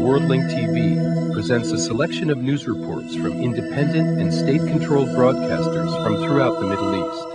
Award-winning TV presents a selection of news reports from independent and state-controlled broadcasters from throughout the Middle East.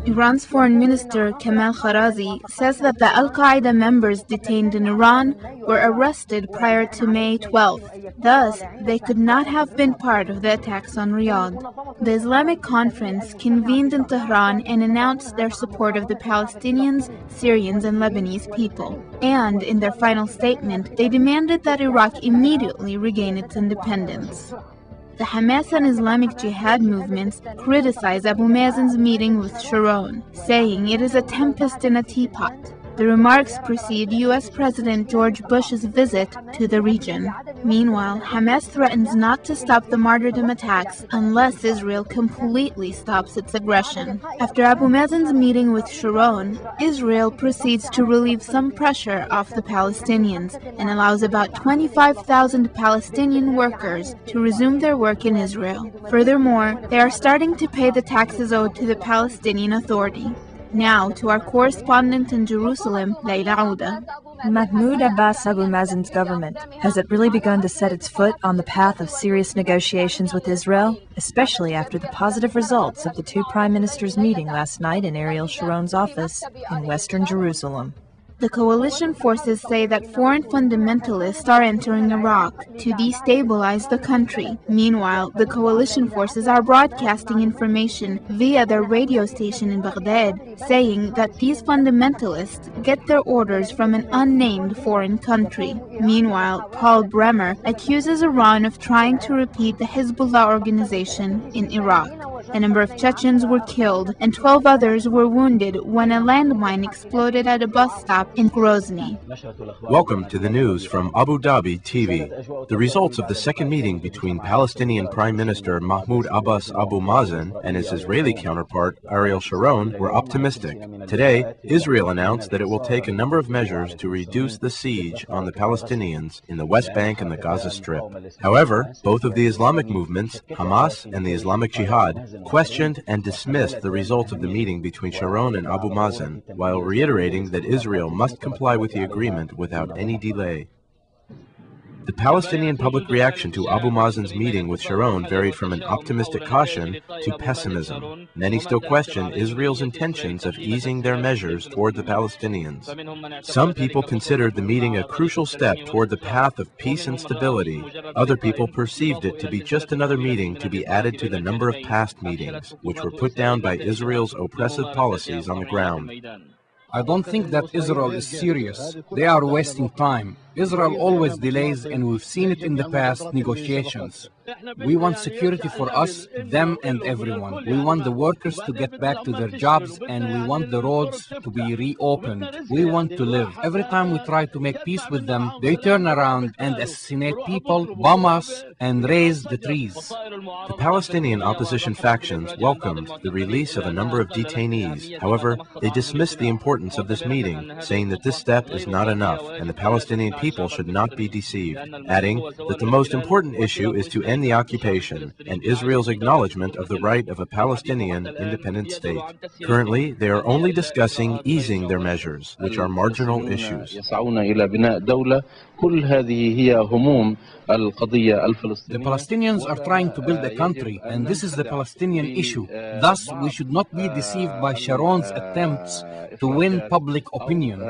Iran's Foreign Minister Kamal Kharazi says that the Al-Qaeda members detained in Iran were arrested prior to May 12th. Thus, they could not have been part of the attacks on Riyadh. The Islamic Conference convened in Tehran and announced their support of the Palestinians, Syrians, and Lebanese people. And in their final statement, they demanded that Iraq immediately regain its independence. The Hamas and Islamic Jihad movements criticize Abu Mazen's meeting with Sharon, saying it is a tempest in a teapot. The remarks precede U.S. President George Bush's visit to the region. Meanwhile, Hamas threatens not to stop the martyrdom attacks unless Israel completely stops its aggression. After Abu Mazen's meeting with Sharon, Israel proceeds to relieve some pressure off the Palestinians and allows about 25,000 Palestinian workers to resume their work in Israel. Furthermore, they are starting to pay the taxes owed to the Palestinian Authority. Now to our correspondent in Jerusalem, Layla Ouda. Mahmoud Abbas Abu Mazen's government, has it really begun to set its foot on the path of serious negotiations with Israel, especially after the positive results of the two prime ministers' meeting last night in Ariel Sharon's office in western Jerusalem? The coalition forces say that foreign fundamentalists are entering Iraq to destabilize the country. Meanwhile, the coalition forces are broadcasting information via their radio station in Baghdad, saying that these fundamentalists get their orders from an unnamed foreign country. Meanwhile, Paul Bremer accuses Iran of trying to repeat the Hezbollah organization in Iraq. A number of Chechens were killed and 12 others were wounded when a landmine exploded at a bus stop in Grozny. Welcome to the news from Abu Dhabi TV. The results of the second meeting between Palestinian Prime Minister Mahmoud Abbas Abu Mazen and his Israeli counterpart Ariel Sharon were optimistic. Today, Israel announced that it will take a number of measures to reduce the siege on the Palestinians in the West Bank and the Gaza Strip. However, both of the Islamic movements, Hamas and the Islamic Jihad, questioned and dismissed the results of the meeting between Sharon and Abu Mazen, while reiterating that Israel must comply with the agreement without any delay. The Palestinian public reaction to Abu Mazen's meeting with Sharon varied from an optimistic caution to pessimism. Many still question Israel's intentions of easing their measures toward the Palestinians. Some people considered the meeting a crucial step toward the path of peace and stability. Other people perceived it to be just another meeting to be added to the number of past meetings, which were put down by Israel's oppressive policies on the ground. I don't think that Israel is serious. They are wasting time. Israel always delays, and we've seen it in the past negotiations. We want security for us, them, and everyone. We want the workers to get back to their jobs, and we want the roads to be reopened. We want to live. Every time we try to make peace with them, they turn around and assassinate people, bomb us, and raze the trees. The Palestinian opposition factions welcomed the release of a number of detainees. However, they dismissed the importance of this meeting, saying that this step is not enough, and the Palestinian people should not be deceived, adding that the most important issue is to end the occupation and Israel's acknowledgement of the right of a Palestinian independent state. Currently, they are only discussing easing their measures, which are marginal issues. The Palestinians are trying to build a country, and this is the Palestinian issue. Thus, we should not be deceived by Sharon's attempts to win public opinion.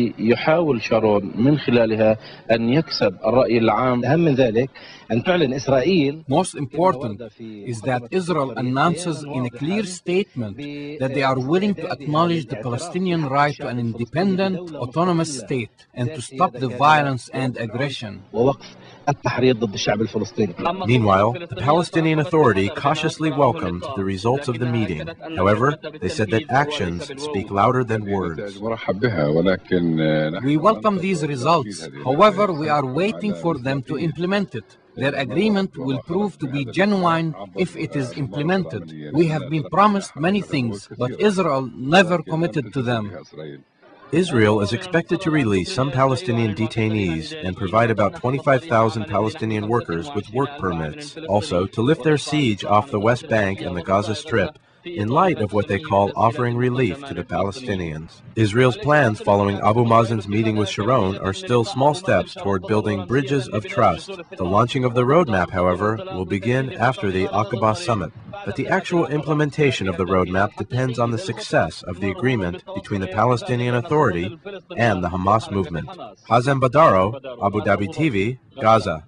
يحاول شارون من خلالها أن يكسب الرأي العام. أهم من ذلك أن تعلن إسرائيل. Most important is that Israel announces in a clear statement that they are willing to acknowledge the Palestinian right to an independent, autonomous state and to stop the violence and aggression. Meanwhile, the Palestinian Authority cautiously welcomed the results of the meeting. However, they said that actions speak louder than words. We welcome these results. However, we are waiting for them to implement it. Their agreement will prove to be genuine if it is implemented. We have been promised many things, but Israel never committed to them. Israel is expected to release some Palestinian detainees and provide about 25,000 Palestinian workers with work permits, also to lift their siege off the West Bank and the Gaza Strip, in light of what they call offering relief to the Palestinians. Israel's plans following Abu Mazen's meeting with Sharon are still small steps toward building bridges of trust. The launching of the roadmap, however, will begin after the Aqaba summit. But the actual implementation of the roadmap depends on the success of the agreement between the Palestinian Authority and the Hamas movement. Hazem Badaro, Abu Dhabi TV, Gaza.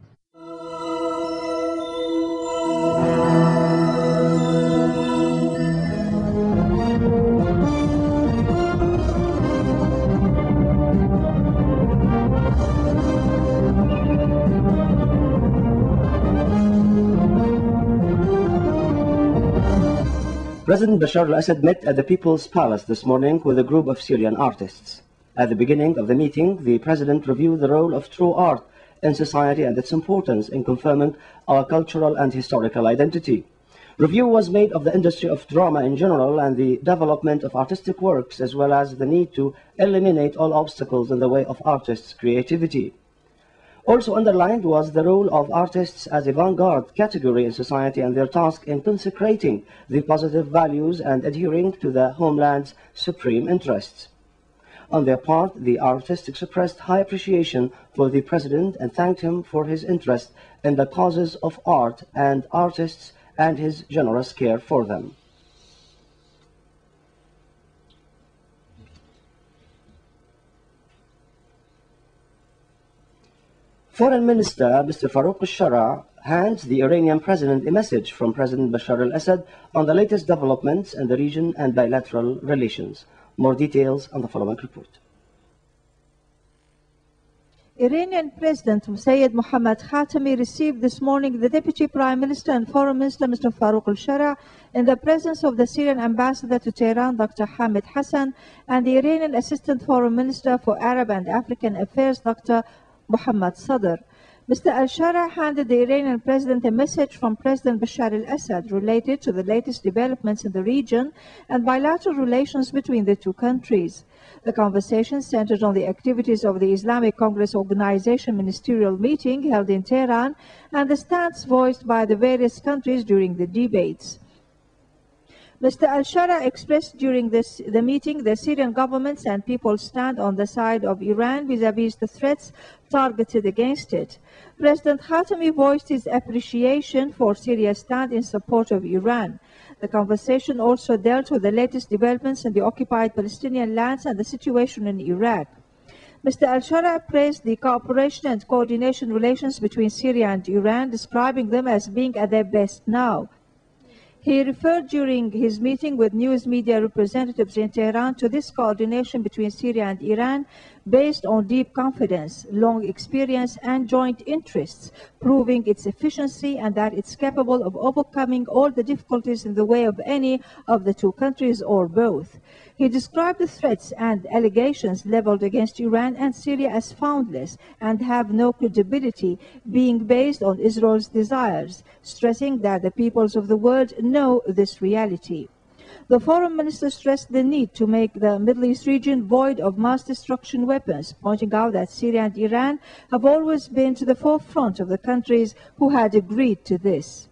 President Bashar al-Assad met at the People's Palace this morning with a group of Syrian artists. At the beginning of the meeting, the President reviewed the role of true art in society and its importance in confirming our cultural and historical identity. Review was made of the industry of drama in general and the development of artistic works, as well as the need to eliminate all obstacles in the way of artists' creativity. Also underlined was the role of artists as a vanguard category in society and their task in consecrating the positive values and adhering to the homeland's supreme interests. On their part, the artists expressed high appreciation for the President and thanked him for his interest in the causes of art and artists and his generous care for them. Foreign Minister Mr. Farouk al-Shara hands the Iranian President a message from President Bashar al-Assad on the latest developments in the region and bilateral relations. More details on the following report. Iranian President Sayyid Mohammad Khatami received this morning the Deputy Prime Minister and Foreign Minister Mr. Farouk al-Shara in the presence of the Syrian Ambassador to Tehran Dr. Hamid Hassan and the Iranian Assistant Foreign Minister for Arab and African Affairs Dr. Muhammad Sadr. Mr. al-Shara handed the Iranian President a message from President Bashar al-Assad related to the latest developments in the region and bilateral relations between the two countries. The conversation centered on the activities of the Islamic Congress Organization ministerial meeting held in Tehran and the stance voiced by the various countries during the debates. Mr. al-Shara expressed during the meeting the Syrian government's and people's stand on the side of Iran vis-à-vis the threats targeted against it. President Khatami voiced his appreciation for Syria's stand in support of Iran. The conversation also dealt with the latest developments in the occupied Palestinian lands and the situation in Iraq. Mr. al-Shara praised the cooperation and coordination relations between Syria and Iran, describing them as being at their best now. He referred during his meeting with news media representatives in Tehran to this coordination between Syria and Iran based on deep confidence, long experience and joint interests, proving its efficiency and that it's capable of overcoming all the difficulties in the way of any of the two countries or both. He described the threats and allegations leveled against Iran and Syria as foundless and have no credibility, being based on Israel's desires, stressing that the peoples of the world know this reality. The Foreign Minister stressed the need to make the Middle East region void of mass destruction weapons, pointing out that Syria and Iran have always been to the forefront of the countries who had agreed to this.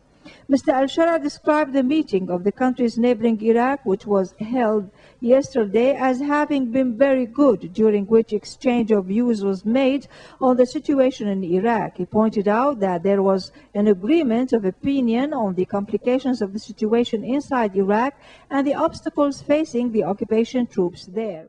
Mr. al-Shara described the meeting of the countries neighboring Iraq, which was held yesterday, as having been very good, during which exchange of views was made on the situation in Iraq. He pointed out that there was an agreement of opinion on the complications of the situation inside Iraq and the obstacles facing the occupation troops there.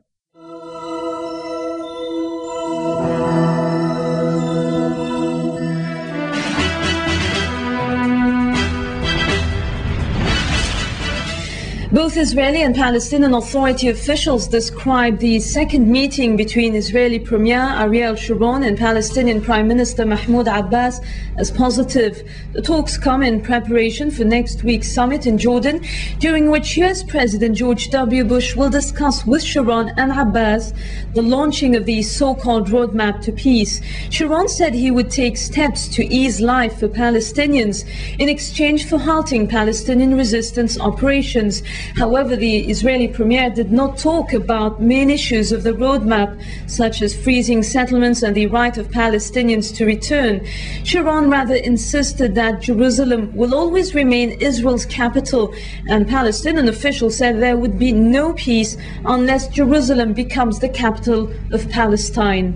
Both Israeli and Palestinian Authority officials described the second meeting between Israeli Premier Ariel Sharon and Palestinian Prime Minister Mahmoud Abbas as positive. The talks come in preparation for next week's summit in Jordan, during which US President George W. Bush will discuss with Sharon and Abbas the launching of the so-called roadmap to peace. Sharon said he would take steps to ease life for Palestinians in exchange for halting Palestinian resistance operations. However, the Israeli premier did not talk about main issues of the roadmap, such as freezing settlements and the right of Palestinians to return. Sharon rather insisted that Jerusalem will always remain Israel's capital, and Palestinian officials said there would be no peace unless Jerusalem becomes the capital of Palestine.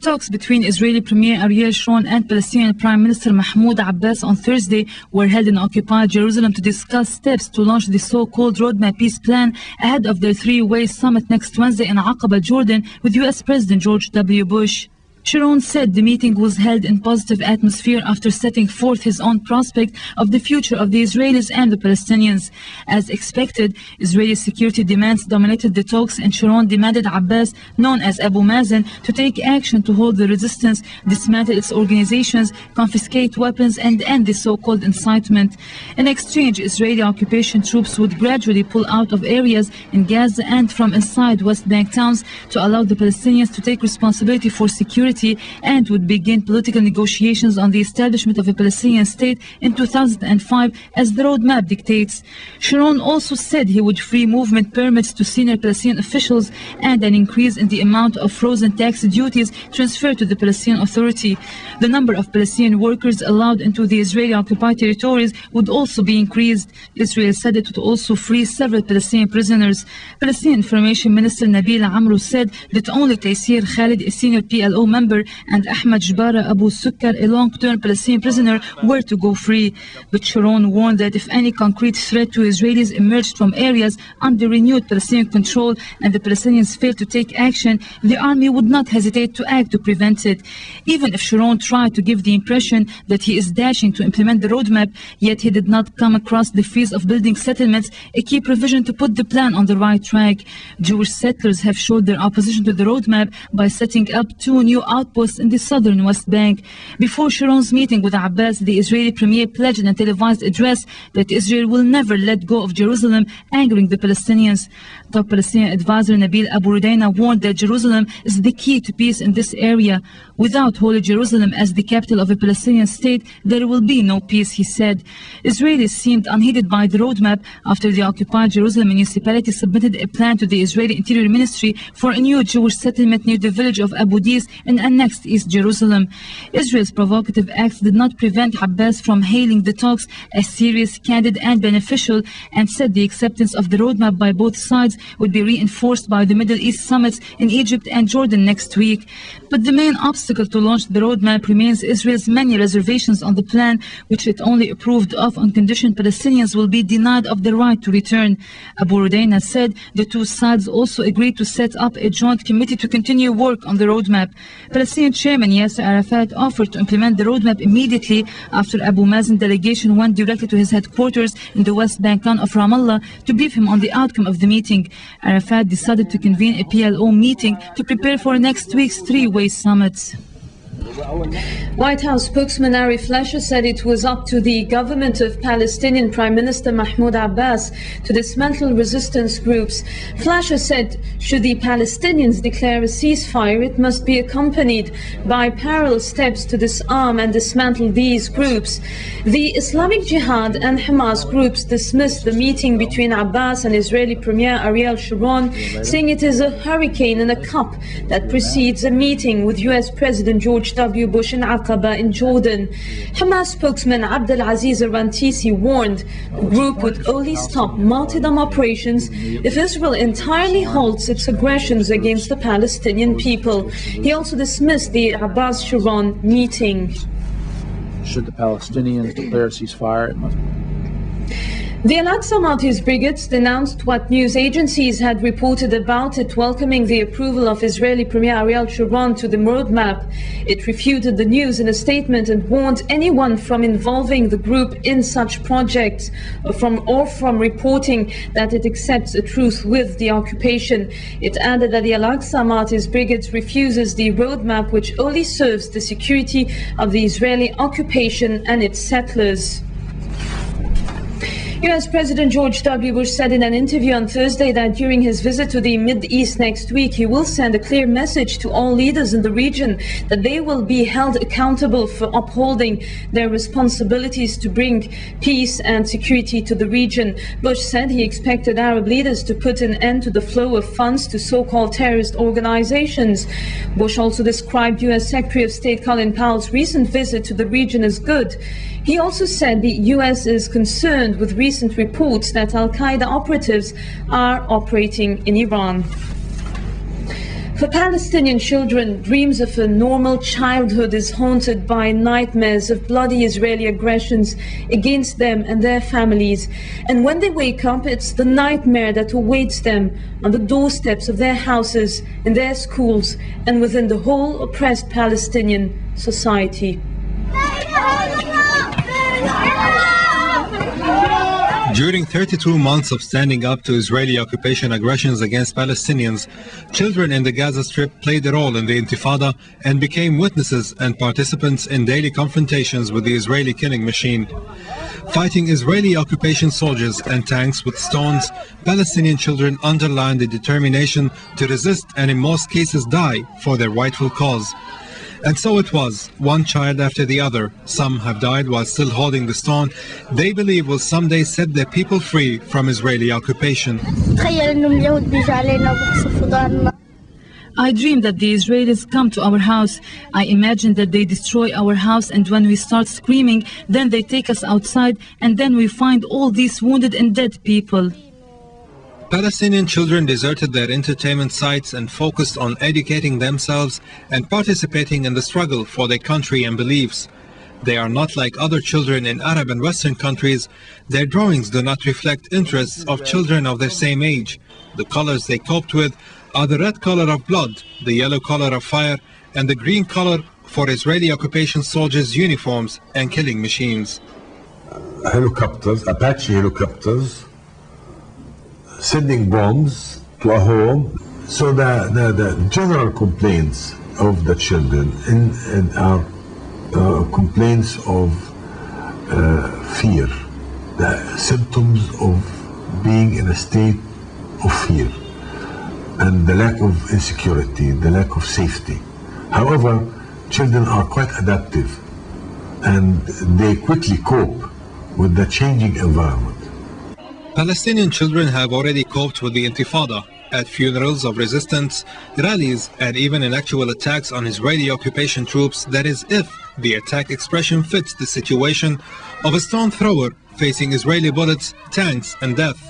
Talks between Israeli Premier Ariel Sharon and Palestinian Prime Minister Mahmoud Abbas on Thursday were held in occupied Jerusalem to discuss steps to launch the so-called Roadmap Peace Plan ahead of their three-way summit next Wednesday in Aqaba, Jordan, with U.S. President George W. Bush. Sharon said the meeting was held in positive atmosphere after setting forth his own prospect of the future of the Israelis and the Palestinians. As expected, Israeli security demands dominated the talks, and Sharon demanded Abbas, known as Abu Mazen, to take action to hold the resistance, dismantle its organizations, confiscate weapons, and end the so-called incitement. In exchange, Israeli occupation troops would gradually pull out of areas in Gaza and from inside West Bank towns to allow the Palestinians to take responsibility for security, and would begin political negotiations on the establishment of a Palestinian state in 2005 as the roadmap dictates. Sharon also said he would free movement permits to senior Palestinian officials and an increase in the amount of frozen tax duties transferred to the Palestinian Authority. The number of Palestinian workers allowed into the Israeli occupied territories would also be increased. Israel said it would also free several Palestinian prisoners. Palestinian Information Minister Nabil Amrou said that only Taysir Khalid, a senior PLO member, and Ahmed Jbara Abu Sukkar, a long-term Palestinian prisoner, were to go free. But Sharon warned that if any concrete threat to Israelis emerged from areas under renewed Palestinian control and the Palestinians failed to take action, the army would not hesitate to act to prevent it. Even if Sharon tried to give the impression that he is dashing to implement the roadmap, yet he did not come across the fees of building settlements, a key provision to put the plan on the right track. Jewish settlers have showed their opposition to the roadmap by setting up 2 new outposts in the southern West Bank. Before Sharon's meeting with Abbas, the Israeli premier pledged in a televised address that Israel will never let go of Jerusalem, angering the Palestinians. Top Palestinian advisor Nabil Abu Rudaina warned that Jerusalem is the key to peace in this area. Without Holy Jerusalem as the capital of a Palestinian state, there will be no peace, he said. Israelis seemed unheeded by the roadmap after the occupied Jerusalem municipality submitted a plan to the Israeli Interior Ministry for a new Jewish settlement near the village of Abu Dis in annexed East Jerusalem. Israel's provocative acts did not prevent Abbas from hailing the talks as serious, candid, and beneficial, and said the acceptance of the roadmap by both sides would be reinforced by the Middle East summits in Egypt and Jordan next week. But the main obstacle to launch the roadmap remains Israel's many reservations on the plan, which it only approved of on condition Palestinians will be denied of the right to return. Abu Rudaina said the two sides also agreed to set up a joint committee to continue work on the roadmap. Palestinian Chairman Yasser Arafat offered to implement the roadmap immediately after Abu Mazen's delegation went directly to his headquarters in the West Bank town of Ramallah to brief him on the outcome of the meeting. Arafat decided to convene a PLO meeting to prepare for next week's three-way summit. White House spokesman Ari Fleischer said it was up to the government of Palestinian Prime Minister Mahmoud Abbas to dismantle resistance groups. Fleischer said should the Palestinians declare a ceasefire, it must be accompanied by parallel steps to disarm and dismantle these groups. The Islamic Jihad and Hamas groups dismissed the meeting between Abbas and Israeli Premier Ariel Sharon, saying it is a hurricane in a cup that precedes a meeting with U.S. President George W. Bush in Aqaba in Jordan. Hamas spokesman Abdel Aziz Rantisi warned the group would only stop martyrdom operations if Israel entirely halts its aggressions against the Palestinian people. He also dismissed the Abbas-Sharon meeting. Should the Palestinians declare a ceasefire, it must be. The Al-Aqsa Martyrs Brigade denounced what news agencies had reported about it, welcoming the approval of Israeli Premier Ariel Sharon to the roadmap. It refuted the news in a statement and warned anyone from involving the group in such projects or from reporting that it accepts a truce with the occupation. It added that the Al-Aqsa Martyrs Brigade refuses the roadmap, which only serves the security of the Israeli occupation and its settlers. U.S. President George W. Bush said in an interview on Thursday that during his visit to the Mideast next week, he will send a clear message to all leaders in the region that they will be held accountable for upholding their responsibilities to bring peace and security to the region. Bush said he expected Arab leaders to put an end to the flow of funds to so-called terrorist organizations. Bush also described U.S. Secretary of State Colin Powell's recent visit to the region as good. He also said the U.S. is concerned with recent reports that Al-Qaeda operatives are operating in Iran. For Palestinian children, dreams of a normal childhood is haunted by nightmares of bloody Israeli aggressions against them and their families. And when they wake up, it's the nightmare that awaits them on the doorsteps of their houses, in their schools, and within the whole oppressed Palestinian society. During 32 months of standing up to Israeli occupation aggressions against Palestinians, children in the Gaza Strip played a role in the Intifada and became witnesses and participants in daily confrontations with the Israeli killing machine. Fighting Israeli occupation soldiers and tanks with stones, Palestinian children underlined the determination to resist and in most cases die for their rightful cause. And so it was, one child after the other. Some have died while still holding the stone they believe will someday set their people free from Israeli occupation. I dream that the Israelis come to our house. I imagine that they destroy our house, and when we start screaming, then they take us outside, and then we find all these wounded and dead people. Palestinian children deserted their entertainment sites and focused on educating themselves and participating in the struggle for their country and beliefs. They are not like other children in Arab and Western countries. Their drawings do not reflect interests of children of their same age. The colors they coped with are the red color of blood, the yellow color of fire, and the green color for Israeli occupation soldiers' uniforms and killing machines. Helicopters, Apache helicopters, sending bombs to a home. So the general complaints of the children are complaints of fear, the symptoms of being in a state of fear and the lack of insecurity, the lack of safety. However, children are quite adaptive and they quickly cope with the changing environment. Palestinian children have already coped with the Intifada at funerals of resistance, rallies, and even in actual attacks on Israeli occupation troops. That is, if the attack expression fits the situation of a stone thrower facing Israeli bullets, tanks, and death.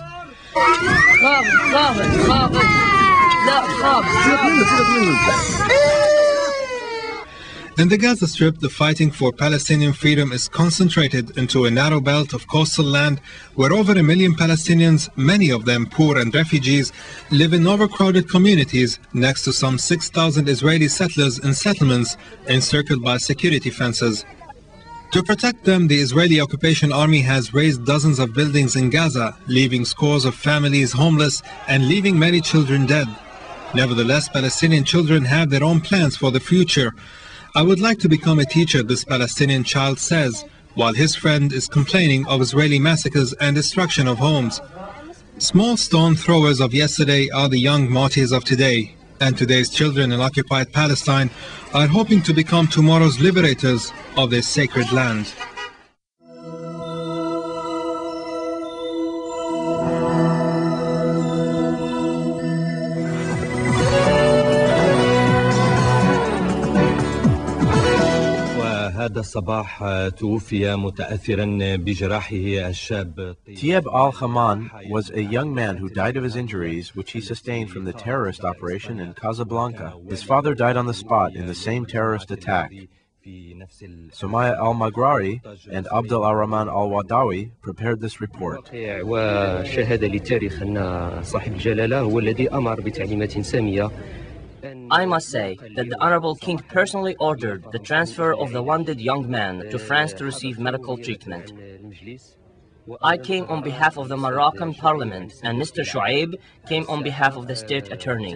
In the Gaza Strip, the fighting for Palestinian freedom is concentrated into a narrow belt of coastal land where over 1 million Palestinians, many of them poor and refugees, live in overcrowded communities next to some 6,000 Israeli settlers in settlements encircled by security fences. To protect them, the Israeli occupation army has razed dozens of buildings in Gaza, leaving scores of families homeless and leaving many children dead. Nevertheless, Palestinian children have their own plans for the future. I would like to become a teacher, this Palestinian child says, while his friend is complaining of Israeli massacres and destruction of homes. Small stone throwers of yesterday are the young martyrs of today, and today's children in occupied Palestine are hoping to become tomorrow's liberators of their sacred land. هذا الصباح توفي متأثرا بجراحه الشاب Tieb al-Haman was a young man who died of his injuries which he sustained from the terrorist operation in Casablanca. His father died on the spot in the same terrorist attack. Sumaya al-Magrari and Abdel al-Rahman al-Wadawi prepared this report. وشهد للتاريخ أن صاحب الجلالة هو الذي أمر بتعليمات سامية. I must say that the Honorable King personally ordered the transfer of the wounded young man to France to receive medical treatment. I came on behalf of the Moroccan Parliament, and Mr. Shuaib came on behalf of the State Attorney.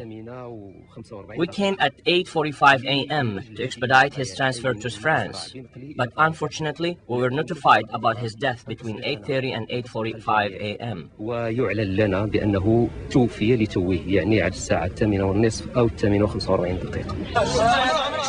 We came at 8:45 a.m. to expedite his transfer to France, but unfortunately, we were notified about his death between 8:30 and 8:45 a.m. ويعلن لنا بأنه توفي لتوه يعني على الساعة 8:30 أو 8:45 دقيقة.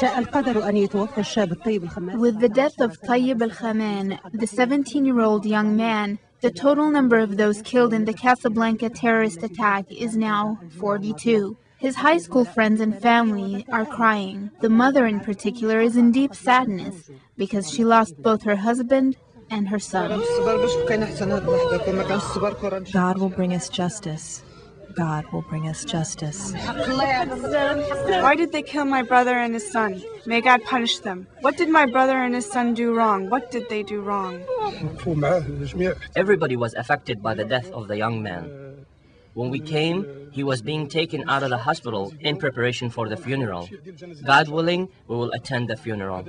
شاء القدر أن يتوفى الشاب الطيب الخمام. With the death of Tayyib al-Khaman, the 17-year-old young man, the total number of those killed in the Casablanca terrorist attack is now 42. His high school friends and family are crying. The mother in particular is in deep sadness because she lost both her husband and her son. God will bring us justice. God will bring us justice. Why did they kill my brother and his son? May God punish them. What did my brother and his son do wrong? What did they do wrong? Everybody was affected by the death of the young man. When we came, he was being taken out of the hospital in preparation for the funeral. God willing, we will attend the funeral.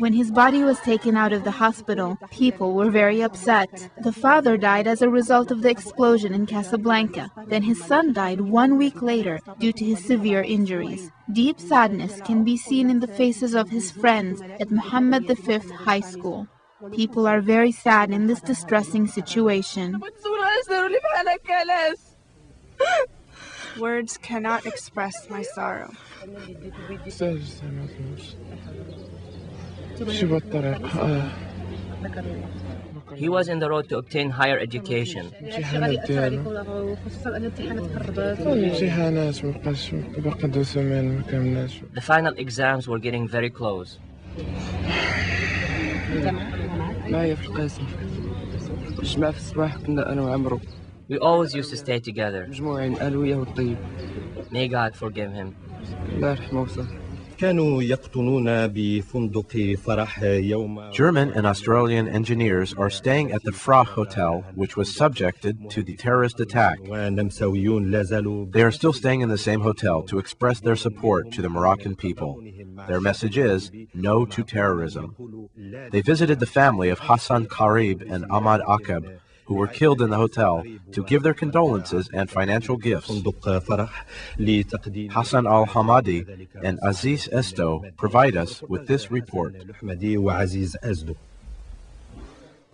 When his body was taken out of the hospital, people were very upset. The father died as a result of the explosion in Casablanca. Then his son died 1 week later due to his severe injuries. Deep sadness can be seen in the faces of his friends at Muhammad V High School. People are very sad in this distressing situation. Words cannot express my sorrow. He was in the road to obtain higher education. The final exams were getting very close. We always used to stay together. May God forgive him. German and Australian engineers are staying at the Fra Hotel, which was subjected to the terrorist attack. They are still staying in the same hotel to express their support to the Moroccan people. Their message is, no to terrorism. They visited the family of Hassan Karib and Ahmad Akab, who were killed in the hotel, to give their condolences and financial gifts. Hassan al-Hamadi and Aziz Esto provide us with this report.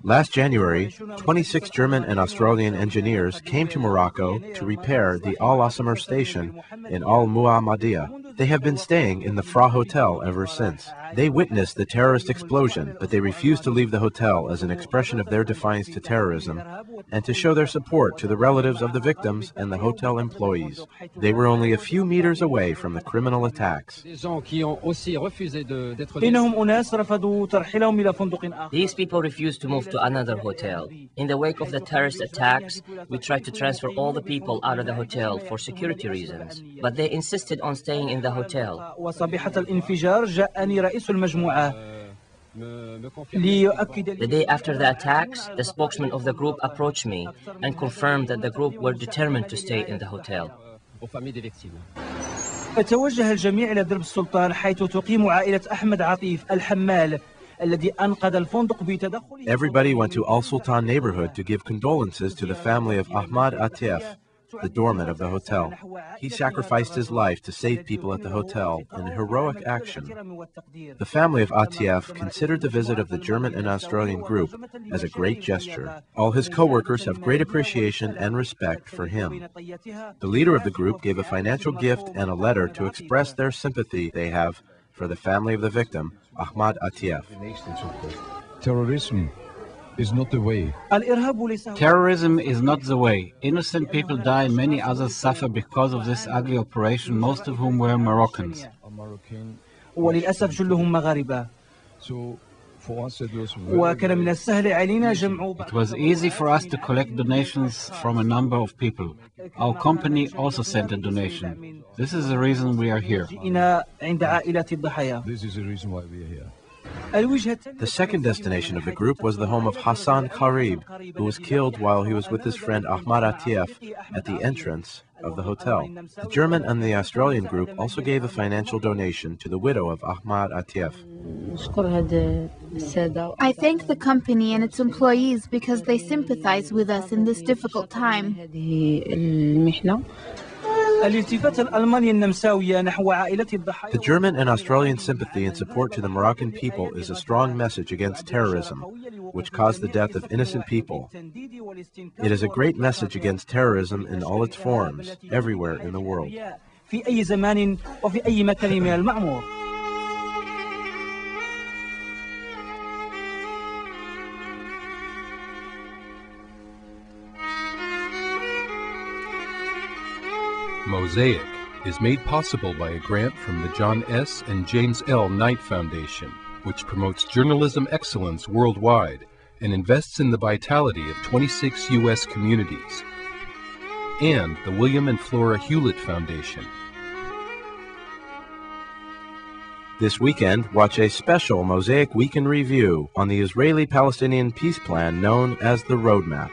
Last January, 26 German and Australian engineers came to Morocco to repair the Al-Asmer station in Al-Muhammadiyah. They have been staying in the Fra Hotel ever since. They witnessed the terrorist explosion, but they refused to leave the hotel as an expression of their defiance to terrorism and to show their support to the relatives of the victims and the hotel employees. They were only a few meters away from the criminal attacks. These people refused to move to another hotel. In the wake of the terrorist attacks, we tried to transfer all the people out of the hotel for security reasons, but they insisted on staying in the hotel. The day after the attacks, the spokesman of the group approached me and confirmed that the group were determined to stay in the hotel. فتوجه الجميع إلى درب السلطان حيث تقيم عائلة أحمد عطيف الحمال الذي أنقذ الفندق بتدخل. Everybody went to Al Sultan neighborhood to give condolences to the family of Ahmad Atief, the doorman of the hotel. He sacrificed his life to save people at the hotel in a heroic action. The family of Atief considered the visit of the German and Australian group as a great gesture. All his co-workers have great appreciation and respect for him. The leader of the group gave a financial gift and a letter to express their sympathy they have for the family of the victim, Ahmad Atief. Terrorism is not the way. Terrorism is not the way. Innocent people die, many others suffer because of this ugly operation, most of whom were Moroccans. وللأسف جلهم مغاربة. وكان من السهل علينا جمع. It was easy for us to collect donations from a number of people. Our company also sent a donation. This is the reason we are here. This is the reason why we are here. The second destination of the group was the home of Hassan Karib, who was killed while he was with his friend Ahmad Atief at the entrance of the hotel. The German and the Australian group also gave a financial donation to the widow of Ahmad Atief. I thank the company and its employees because they sympathize with us in this difficult time. The German and Australian sympathy and support to the Moroccan people is a strong message against terrorism, which caused the death of innocent people. It is a great message against terrorism in all its forms, everywhere in the world. Mosaic is made possible by a grant from the John S. and James L. Knight Foundation, which promotes journalism excellence worldwide and invests in the vitality of 26 U.S. communities, and the William and Flora Hewlett Foundation. This weekend, watch a special Mosaic Week in Review on the Israeli-Palestinian peace plan known as the Roadmap.